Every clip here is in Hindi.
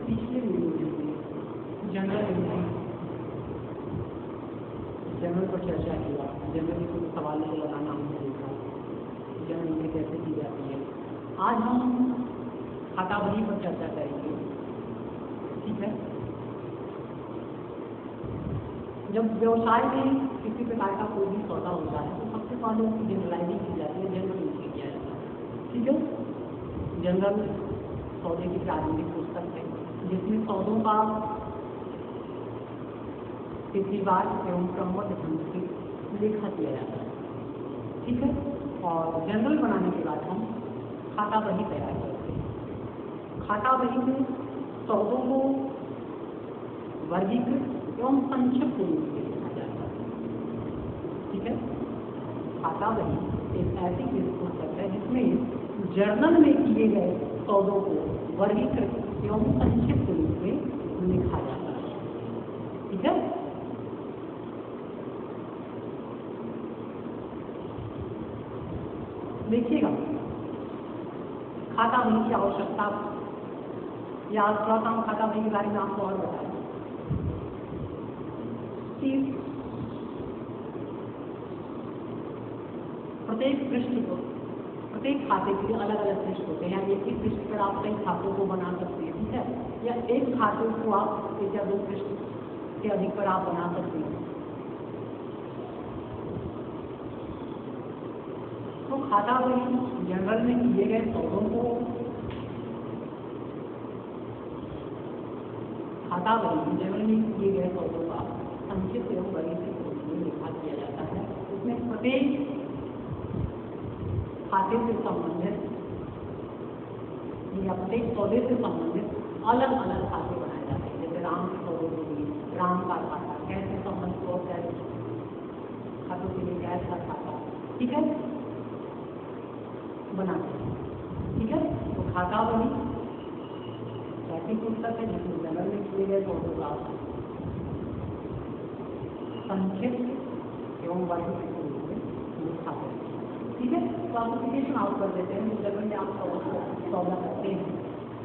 पिछले वीडियो में जनरल पर चर्चा किया, जनरल के कुछ सवालों को बताना हमने देखा, जनरल में कैसे की जाती है। आज हम खाता बही पर चर्चा करेंगे, ठीक है। जब व्यवसाय में किसी प्रकार का कोई भी सौदा होता है तो सबसे पहले उसकी जनरलाइजिंग की जाती है, जनरल में किया जाता है, ठीक है। जनरल सौदे की प्रारंभिक पुस्तक है जिसमें सौदों का तिथिवार एवं क्रमबद्ध ढंग से लेखा किया जाता है, ठीक है। और जनरल बनाने के बाद हम खाता बही तैयार करते हैं। खाता बही में सौदों को वर्गीकृत एवं संक्षिप्त रूप में लिखा जाता है, ठीक है। खाता बही एक ऐसी पुस्तक है जिसमें जर्नल में किए गए सौदों को वर्गीकृत एवं संक्षिप्त रूप में लिखा जाता है, ठीक है। देखिएगा खाता बही की आवश्यकता, या थोड़ा सा हम खाता बही के बारे में आपको और बताएं कि प्रत्येक पृष्ठ को, प्रत्येक खाते के लिए अलग अलग पृष्ठ होते हैं। एक ही पृष्ठ पर आप कई खातों को बना सकते हैं, ठीक है, या एक खाते को आप एक या दो पृष्ठ के अधिक पर आप बना सकते हैं। तो खाता बही जनरल में किए गए सौदों को, खाता बही जनरल में किए गए सौदों का संक्षिप्त एवं वर्गीकृत रूप में लिखा किया जाता है। इसमें प्रत्येक खाते से संबंधित या प्रत्येक सौदे से संबंधित अलग अलग खाते बनाए जाते हैं। जैसे राम के सौदे के लिए राम का खाता, गैस से संबंधित और गैस खातों के लिए गैस का खाता, ठीक है, बनाते हैं, ठीक है। तो खाता बही ऐसी पुस्तक है जिसमें जनरल में किए गए सौदों का संक्षिप्त एवं वर्गीकृत रूप में लिखा है, ठीक है। तो आप एप्लीकेशन आउट कर देते हैं, जनरल में आप सौदा करते हैं,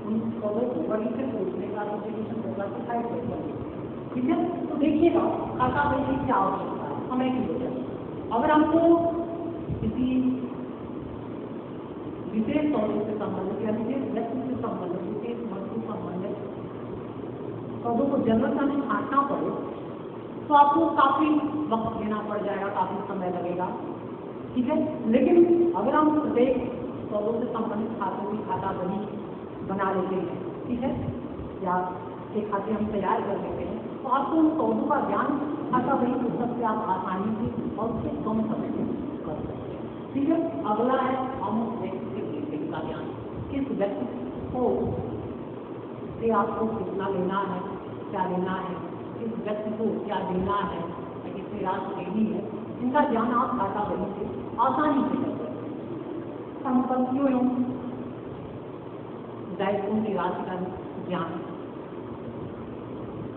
उन सौदों को वर्गीकृत रूप में एप्लीकेशन होगा कि साइड पर, ठीक है। तो देखिएगा खाता बही की क्या आवश्यकता है समय की वजह। अगर हमको किसी विशेष सौदे से संबंधित या विशेष व्यक्ति से संबंधित, विशेष वस्तु संबंधित सौदों को जनरल में छांटना पड़े तो आपको काफी वक्त देना पड़ जाएगा, काफी समय लगेगा, ठीक है। लेकिन अगर हम प्रत्येक सौदों से संबंधित खातों की खाता बही बना लेते हैं, ठीक है, या एक खाते हम तैयार कर लेते हैं तो आपको उन सौदों का ज्ञान खाता बही पुस्तक से आप आसानी से और उससे कम समय में कर सकते हैं, ठीक है। अगला है हम का ज्ञान, किस व्यक्ति को से आपको कितना लेना है, क्या लेना है, किस व्यक्ति को क्या देना है या कितनी राशि देनी है, इनका ज्ञान आप खाता बही से आसानी से कर सकते हैं। संपत्तियों एवं दायित्वों की राशि का ज्ञान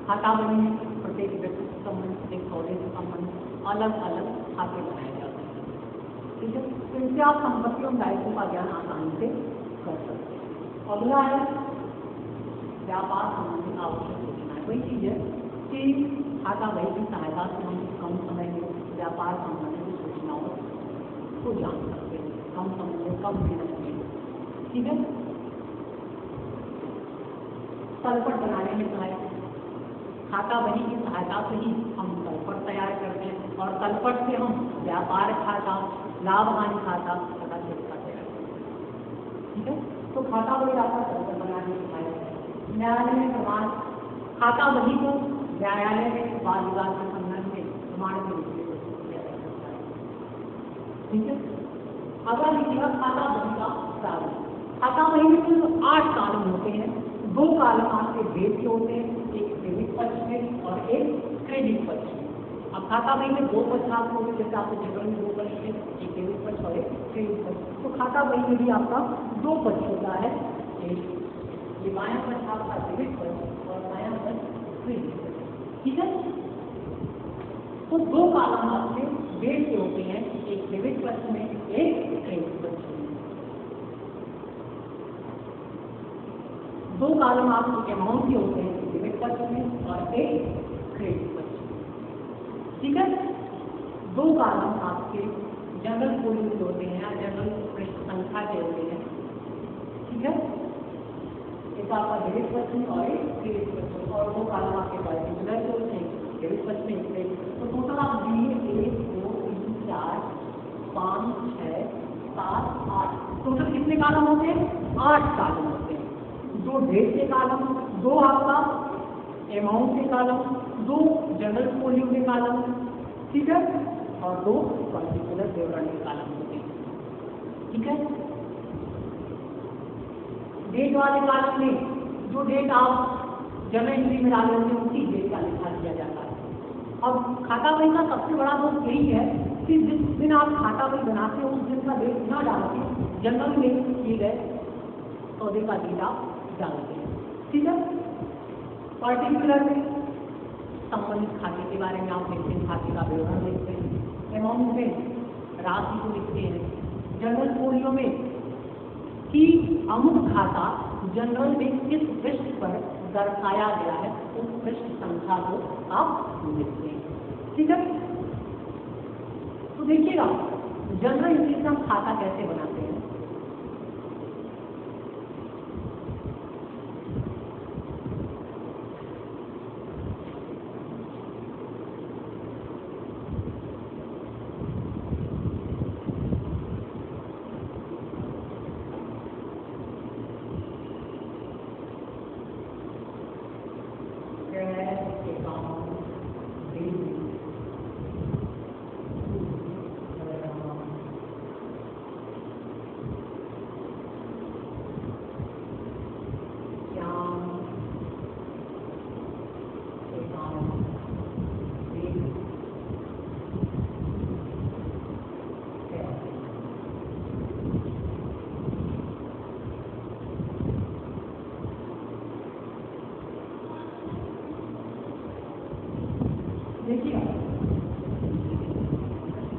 खाता बही में प्रत्येक व्यक्ति से संबंधित, एक सौदे से संबंधित अलग अलग खाते बनाए जाते हैं, ठीक है। तो इससे आप संपत्तियों और दायित्वों का ज्ञान आसानी से कर सकते हैं। अगला है व्यापार संबंधी आवश्यक सूचनाएं। वही चीज है कि खाता बही की सहायता से हम कम समय में व्यापार संबंधी सूचनाओं को जान सकते हैं, कम समय में, कम मेहनत में, ठीक है। तलपट बनाने में सहायता, खाता बही की सहायता से ही हम तलपट तैयार करते हैं और तलपट से हम व्यापार खाता, लाभ हानि खाता तथा तैयार करते हैं, ठीक है। तो खाता बही आपका तलपट बनाने में सहायता है। न्यायालय में प्रमाण, खाता बही को न्यायालय में वाद विवाद के संबंध में प्रमाण के रूप में प्रस्तुत किया जा सकता है, ठीक है। अगला लिखिएगा खाता बही का प्रारूप। खाता बही में कुल 8 कालम होते हैं। 2 कालम आपके डेट के होते हैं, एक डेबिट पक्ष में और एक क्रेडिट पक्ष में। अब खाता बही में 2 पक्ष आपको होंगे, जैसे आपको जनरल में 2 पक्ष है, एक डेबिट पक्ष और एक क्रेडिट पक्ष। तो खाता बही में भी आपका 2 पक्ष होता है, एक ये बायां पक्ष आपका डेबिट पक्ष और दायां पक्ष क्रेडिट पक्ष, ठीक है। तो 2 कालम आपके डेट के होते हैं, एक डेबिट पक्ष में, एक क्रेडिट पक्ष में। दो कॉलम आपके अमाउंट के होते हैं डेबिट पक्ष में और एक क्रेडिट पक्ष में। ठीक है, दो कॉलम आपके जनरल पोलिंग के होते हैं या जनरल पृष्ठ संख्या के होते हैं। ठीक है, एक आपका डेबिट पक्ष में और एक क्रेडिट पक्ष में, और दो कॉलम आपके पर्टिकुलर के होते हैं डेबिट पक्ष में क्रेडिट। तो टोटल आप दिए 1 2 3 4 5 6 7 8, टोटल कितने कॉलम होते हैं? 8 कॉलम होते हैं। दो डेट के कॉलम, दो आपका अमाउंट के कॉलम, दो जनरल पोलिंग के कॉलम, ठीक है, और दो पर्टिकुलर विवरण के कॉलम होते हैं। ठीक है, डेट वाले कॉलम में जो डेट आप जनरल एंट्री में डाल देते हैं उसी डेट का लिखा दिया जाता है। अब खाता बही का सबसे बड़ा दोष यही है कि जिस दिन आप खाता बही बनाते हो उस दिन का डेट ना डाल के जनरल में किए गए सौदे का डेट आप डालते हैं। ठीक है, पर्टिकुलर में संबंधित खाते के बारे में आप देखते हैं, खाते का विवरण देखते हैं, अमाउंट में राशि को लिखते हैं, जनरल पोलियो में कि अमुक खाता जनरल में किस पृष्ठ पर दर्शाया गया है उस पृष्ठ संख्या को आप लिखते हैं। ठीक है, तो देखिएगा जनरल एंट्री से हम खाता कैसे बनाते हैं।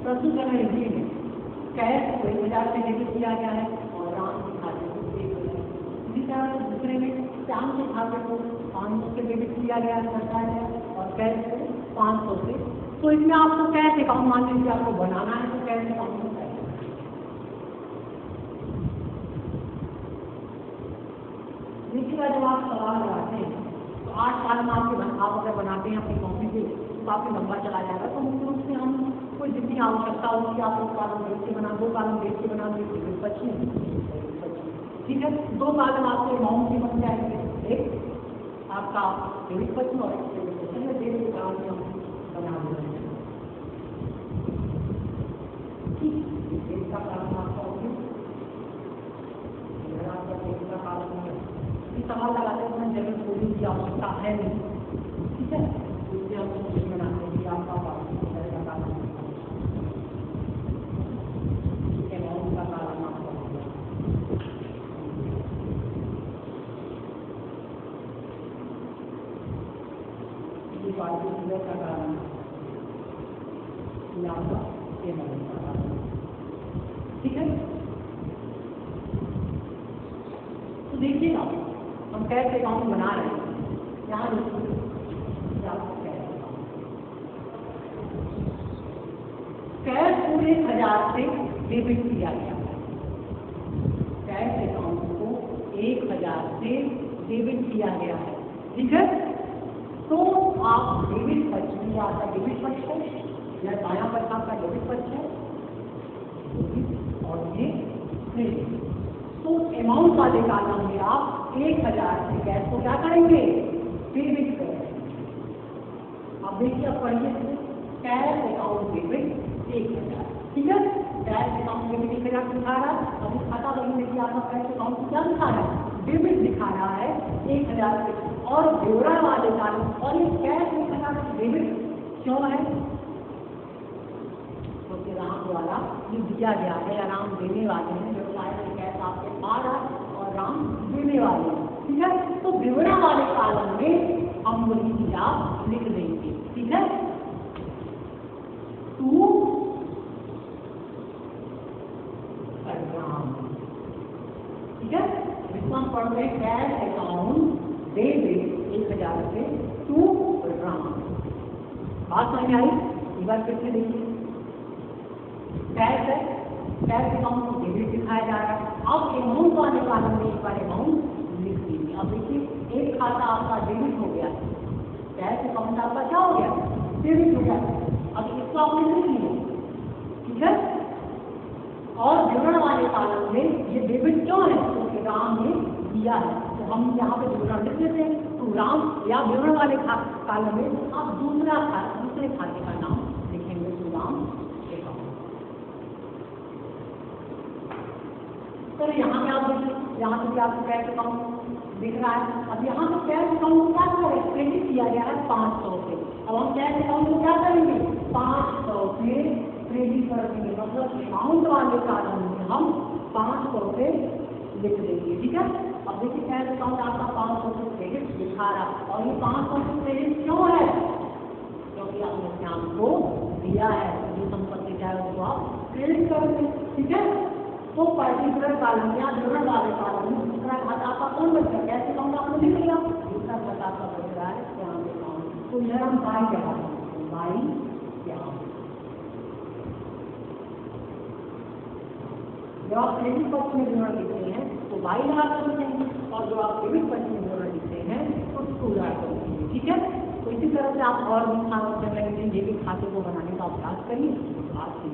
प्रस्तुत जनरल एंट्री में कैश को 1000 से डेबिट किया गया है और राम के खाते को 1000। इसी तरह से दूसरे में श्याम के खाते को 500 से डेबिट किया गया दर्शाया है और कैश को 500 से। तो इसमें आपको कैश अकाउंट मान लीजिए आपको बनाना है तो कैश अकाउंट में देखिएगा जब आप सवाल लगाते हैं तो 8 साल में आप अगर बनाते हैं अपनी कॉपी पे तो काफी लंबा चला जाएगा। तो मुख्य रूप से हम कोई जितनी आवश्यकता होगी आप एक कॉलम डेट से बना, दो कॉलम डेट से बना देंगे 25। ठीक है, दो कॉलम आपके अमाउंट के बन जाएंगे, एक आपका डेबिट पक्ष और एक क्रेडिट पक्ष में डेट के काम में हम बना देंगे। ठीक, डेट का कॉलम आपका होगा, आपका डेट का कॉलम है। सवाल लगाते हैं जनरल पोलिंग की आवश्यकता है नहीं। ठीक है, इसलिए हम पोलिंग बनाते हैं कि आपका अमाउंट का कॉलम आपका ये पार्टिकुलर का कॉलम आपका अमाउंट का कॉलम। ठीक है, तो देखिएगा हम कैश अकाउंट बना रहे हैं। यहाँ कैश को 1000 से डेबिट किया गया, कैश अकाउंट को 1000 से डेबिट किया गया है। ठीक है, तो आप डेबिट पक्ष में आपका डेबिट पक्ष है या दायां पक्ष आपका डेबिट पक्ष है और ये क्रेडिट। तो अमाउंट वाले कॉलम में आप 1000 से कैश को क्या करेंगे? डेबिट करेंगे। अब देखिए आप पढ़िए कैश अकाउंट डेबिट 1000। ठीक है, कैश अकाउंट डेबिट 1000 दिखा रहा है। अभी खाता बही में कि आपका कैश अकाउंट क्या दिखा रहा है? डेबिट दिखा रहा है 1000 से। और विवरण वाले कॉलम और ये कैश 1000 डेबिट क्यों है? क्योंकि राम द्वारा ये दिया गया है, राम देने वाले हैं, व्यवसाय से कैश आपके आ रहा है और राम देने वाले हैं। ठीक है, तो विवरण वाले कॉलम में हम वही चीज आप लिख देंगे। ठीक है, टू राम। ठीक है, इसको हम पढ़ रहे कैश अकाउंट दे 1000 रुपये टू राम। बात समझ आई? एक बार फिर से देखिए, कैश है, कैश अकाउंट को डेबिट दिखाया जा रहा है। अब अमाउंट वाले कॉलम में एक बार अमाउंट लिख दीजिए। अब देखिए एक खाता आपका डेबिट हो गया, कैश अकाउंट आपका क्या हो गया, डेबिट हो गया। अब इसको आपने लिख लिया, ठीक है। और विवरण वाले कॉलम में ये डेबिट क्यों है, क्योंकि राम ने दिया है, तो हम यहाँ पे विवरण लिख देते हैं। तो राम या विवरण वाले कॉलम में आप दूसरे खाते का नाम लिखेंगे, तो राम अकाउंट। तो यहाँ पे आप देखिए, यहाँ पे भी आपको कैश अकाउंट दिख रहा है। अब यहाँ पे कैश अकाउंट क्या करें, क्रेडिट किया गया है 500 से। अब हम कैश अकाउंट को क्या करेंगे, 500 से क्रेडिट कर देंगे, मतलब अमाउंट वाले कॉलम में हम 500 से लिख देंगे, ठीक है। अब देखिए कैश अकाउंट आपका 500 से क्रेडिट दिखा रहा, और ये 500 से क्रेडिट क्यों है, क्योंकि आपने श्याम को दिया है, जो संपत्ति है उसको आप क्रेडिट कर दें, ठीक है। तो पर्टिकुलर कॉलम या विवरण वाले कॉलम में दूसरा खाता आपका कौन बच गया, कैश अकाउंट आपने लिख लिया, दूसरा खाता आपका बच रहा है श्याम अकाउंट। तो यह हम बाई क्या बाई श्याम। जब आप क्रेडिट पक्ष में विवरण लिखते हैं तो बाई लगा कर लिखेंगे, और जो आप डेबिट पक्ष में विवरण लिखते हैं तो उसको लगा कर लिखेंगे, ठीक है। तो इसी तरह से आप और भी खाते को बनाने का अभ्यास करिए, आज के